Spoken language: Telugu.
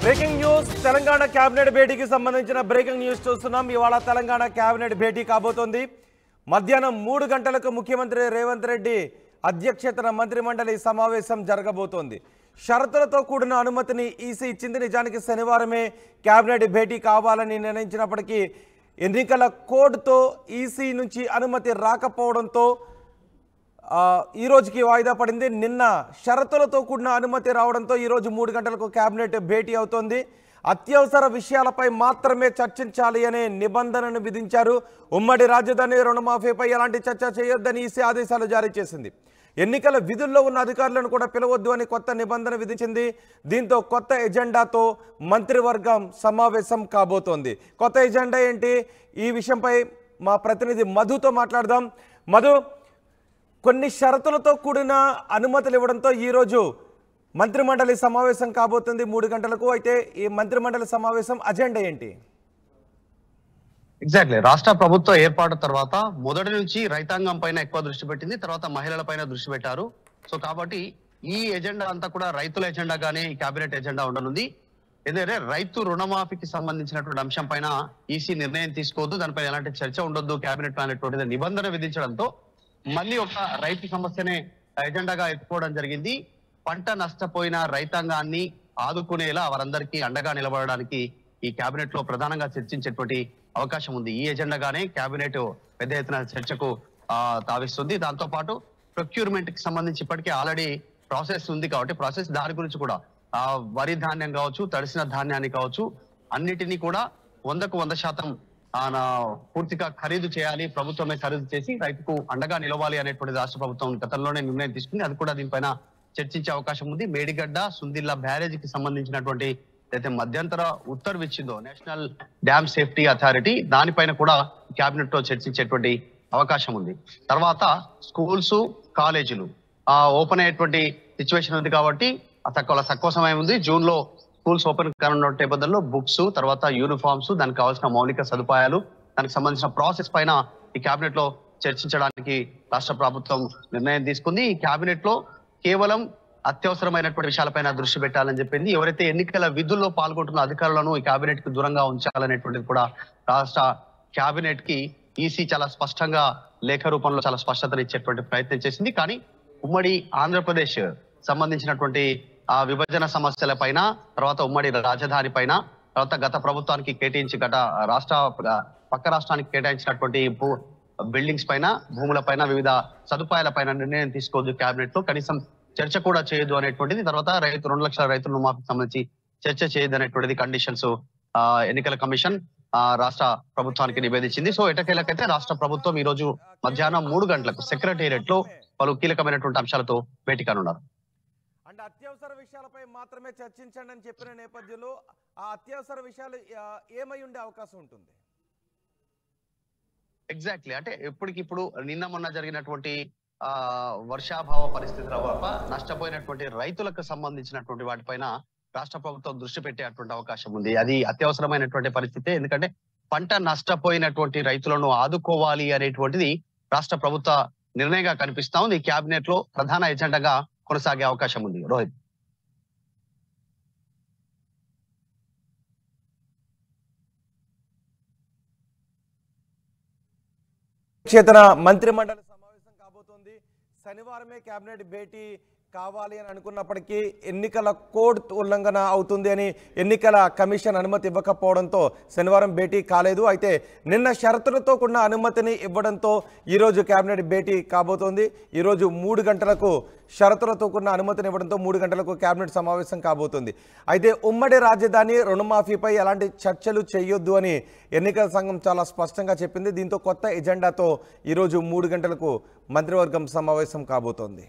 బ్రేకింగ్ న్యూస్ తెలంగాణ కేబినెట్ భేటీకి సంబంధించిన బ్రేకింగ్ న్యూస్ చూస్తున్నాం. ఇవాళ తెలంగాణ కేబినెట్ భేటీ కాబోతోంది. మధ్యాహ్నం 3 గంటలకు ముఖ్యమంత్రి రేవంత్ రెడ్డి అధ్యక్షతన మంత్రిమండలి సమావేశం జరగబోతోంది. షరతులతో కూడిన అనుమతిని ఈసీ ఇచ్చింది. నిజానికి శనివారమే కేబినెట్ భేటీ కావాలని నిర్ణయించినప్పటికీ ఎన్నికల కోడ్తో ఈసీ నుంచి అనుమతి రాకపోవడంతో ఈ రోజుకి వాయిదా పడింది. నిన్న షరతులతో కూడిన అనుమతి రావడంతో ఈరోజు 3 గంటలకు కేబినెట్ భేటీ అవుతోంది. అత్యవసర విషయాలపై మాత్రమే చర్చించాలి అనే నిబంధనను విధించారు. ఉమ్మడి రాజధాని రుణమాఫీపై ఎలాంటి చర్చ చేయొద్దని ఈసీ ఆదేశాలు జారీ చేసింది. ఎన్నికల విధుల్లో ఉన్న అధికారులను కూడా పిలవద్దు అని కొత్త నిబంధన విధించింది. దీంతో కొత్త ఎజెండాతో మంత్రివర్గం సమావేశం కాబోతోంది. కొత్త ఎజెండా ఏంటి? ఈ విషయంపై మా ప్రతినిధి మధుతో మాట్లాడదాం. మధు, కొన్ని షరతులతో కూడిన అనుమతులు ఇవ్వడంతో ఈరోజు మంత్రిమండలి సమావేశం కాబోతుంది 3 గంటలకు. అయితే ఈ మంత్రిమండలి సమావేశం అజెండా ఏంటి? ఎగ్జాక్ట్లీ, రాష్ట్ర ప్రభుత్వ ఏర్పాటు తర్వాత మొదటి నుంచి రైతాంగం పైన ఎక్కువ దృష్టి పెట్టింది, తర్వాత మహిళల పైన దృష్టి పెట్టారు. సో కాబట్టి ఈ ఎజెండా అంతా కూడా రైతుల ఎజెండాగానే ఈ కేబినెట్ ఎజెండా ఉండనుంది. ఎందుకంటే రైతు రుణమాఫీకి సంబంధించినటువంటి అంశం పైన ఈసీ నిర్ణయం తీసుకోవద్దు, దానిపైన ఎలాంటి చర్చ ఉండొద్దు కేబినెట్ లో అనేటువంటిది నిబంధన విధించడంతో మళ్ళీ ఒక రైతు సమస్యనే ఎజెండాగా ఎత్తుకోవడం జరిగింది. పంట నష్టపోయిన రైతాంగాన్ని ఆదుకునేలా వారందరికీ అండగా నిలబడడానికి ఈ కేబినెట్ లో ప్రధానంగా చర్చించేటువంటి అవకాశం ఉంది. ఈ ఎజెండాగానే కేబినెట్ పెద్ద ఎత్తున చర్చకు తావిస్తుంది. దాంతో పాటు ప్రొక్యూర్మెంట్ కి సంబంధించి ఇప్పటికే ఆల్రెడీ ప్రాసెస్ ఉంది కాబట్టి ప్రాసెస్ దాని గురించి కూడా వరి ధాన్యం కావచ్చు, తడిసిన ధాన్యాన్ని కావచ్చు, అన్నిటినీ కూడా 100కు 100% పూర్తిగా ఖరీదు చేయాలి, ప్రభుత్వమే ఖరీదు చేసి రైతుకు అండగా నిలవాలి అనేటువంటి రాష్ట్ర ప్రభుత్వం గతంలోనే నిర్ణయం తీసుకుంది. అది కూడా దీనిపైన చర్చించే అవకాశం ఉంది. మేడిగడ్డ సుందిల్లా బ్యారేజీకి సంబంధించినటువంటి అయితే మధ్యంతర ఉత్తర్వు ఇచ్చిందో నేషనల్ డ్యామ్ సేఫ్టీ అథారిటీ, దానిపైన కూడా కేబినెట్ లో చర్చించేటువంటి అవకాశం ఉంది. తర్వాత స్కూల్స్, కాలేజీలు ఓపెన్ అయ్యేటువంటి సిచ్యువేషన్ ఉంది కాబట్టి తక్కువ సమయం ఉంది. జూన్ లో స్కూల్స్ ఓపెన్ కానున్న నేపథ్యంలో బుక్స్, తర్వాత యూనిఫామ్స్, దానికి కావాల్సిన మౌలిక సదుపాయాలు, దానికి సంబంధించిన ప్రాసెస్ పైన ఈ కేబినెట్ లో చర్చించడానికి రాష్ట్ర ప్రభుత్వం నిర్ణయం తీసుకుంది. ఈ కేబినెట్ లో కేవలం అత్యవసరమైనటువంటి విషయాలపైన దృష్టి పెట్టాలని చెప్పింది. ఎవరైతే ఎన్నికల విధుల్లో పాల్గొంటున్న అధికారులను ఈ కేబినెట్ కి దూరంగా ఉంచాలనేటువంటిది కూడా రాష్ట్ర కేబినెట్ కి ఈసీ చాలా స్పష్టంగా లేఖ రూపంలో చాలా స్పష్టతను ఇచ్చేటువంటి ప్రయత్నం చేసింది. కానీ ఉమ్మడి ఆంధ్రప్రదేశ్ సంబంధించినటువంటి విభజన సమస్యల పైన, తర్వాత ఉమ్మడి రాజధాని పైన, తర్వాత గత ప్రభుత్వానికి కేటాయించి పక్క రాష్ట్రానికి కేటాయించినటువంటి బిల్డింగ్స్ పైన, భూముల పైన, వివిధ సదుపాయాల పైన నిర్ణయం తీసుకోవద్దు కేబినెట్ లో, కనీసం చర్చ కూడా చేయొద్దు అనేటువంటిది. తర్వాత 2 లక్షల రైతుల రుణమాఫీకి సంబంధించి చర్చ చేయొద్దు అనేటువంటిది కండిషన్స్ ఎన్నికల కమిషన్ రాష్ట్ర ప్రభుత్వానికి నివేదించింది. సో ఎటకేలకైతే రాష్ట్ర ప్రభుత్వం ఈ రోజు మధ్యాహ్నం 3 గంటలకు సెక్రటేరియట్ లో పలు కీలకమైనటువంటి అంశాలతో భేటీ కానున్నారు. అంటే అత్యవసర విషయాలపై మాత్రమే చర్చించండి అని చెప్పిన నేపథ్యంలో ఆ అత్యవసర విషయాలు ఏమై ఉండే అవకాశం ఉంటుంది? ఎగ్జాక్ట్లీ, అంటే ఇప్పటికిప్పుడు నిన్న మొన్న జరిగినటువంటి వర్షాభావ పరిస్థితుల వల్ల నష్టపోయినటువంటి రైతులకు సంబంధించినటువంటి వాటిపైన రాష్ట్ర ప్రభుత్వం దృష్టి పెట్టేటువంటి అవకాశం ఉంది. అది అత్యవసరమైనటువంటి పరిస్థితి. ఎందుకంటే పంట నష్టపోయినటువంటి రైతులను ఆదుకోవాలి అనేటువంటిది రాష్ట్ర ప్రభుత్వ నిర్ణయంగా కనిపిస్తా ఉంది. ఈ కేబినెట్ లో ప్రధాన ఎజెండాగా కొనసాగే అవకాశం ఉంది. రోహిత్, చేతన మంత్రిమండలి సమావేశం కాబోతోంది. శనివారమే కేబినెట్ భేటీ కావాలి అని అనుకున్నప్పటికీ ఎన్నికల కోడ్ ఉల్లంఘన అవుతుంది అని ఎన్నికల కమిషన్ అనుమతి ఇవ్వకపోవడంతో శనివారం భేటీ కాలేదు. అయితే నిన్న షరతులతో కూడిన అనుమతిని ఇవ్వడంతో ఈరోజు కేబినెట్ భేటీ కాబోతోంది. ఈరోజు 3 గంటలకు షరతులతో కూడిన అనుమతిని ఇవ్వడంతో 3 గంటలకు కేబినెట్ సమావేశం కాబోతుంది. అయితే ఉమ్మడి రాజధాని రుణమాఫీపై ఎలాంటి చర్చలు చేయొద్దు అని ఎన్నికల సంఘం చాలా స్పష్టంగా చెప్పింది. దీంతో కొత్త ఎజెండాతో ఈరోజు 3 గంటలకు మంత్రివర్గం సమావేశం కాబోతోంది.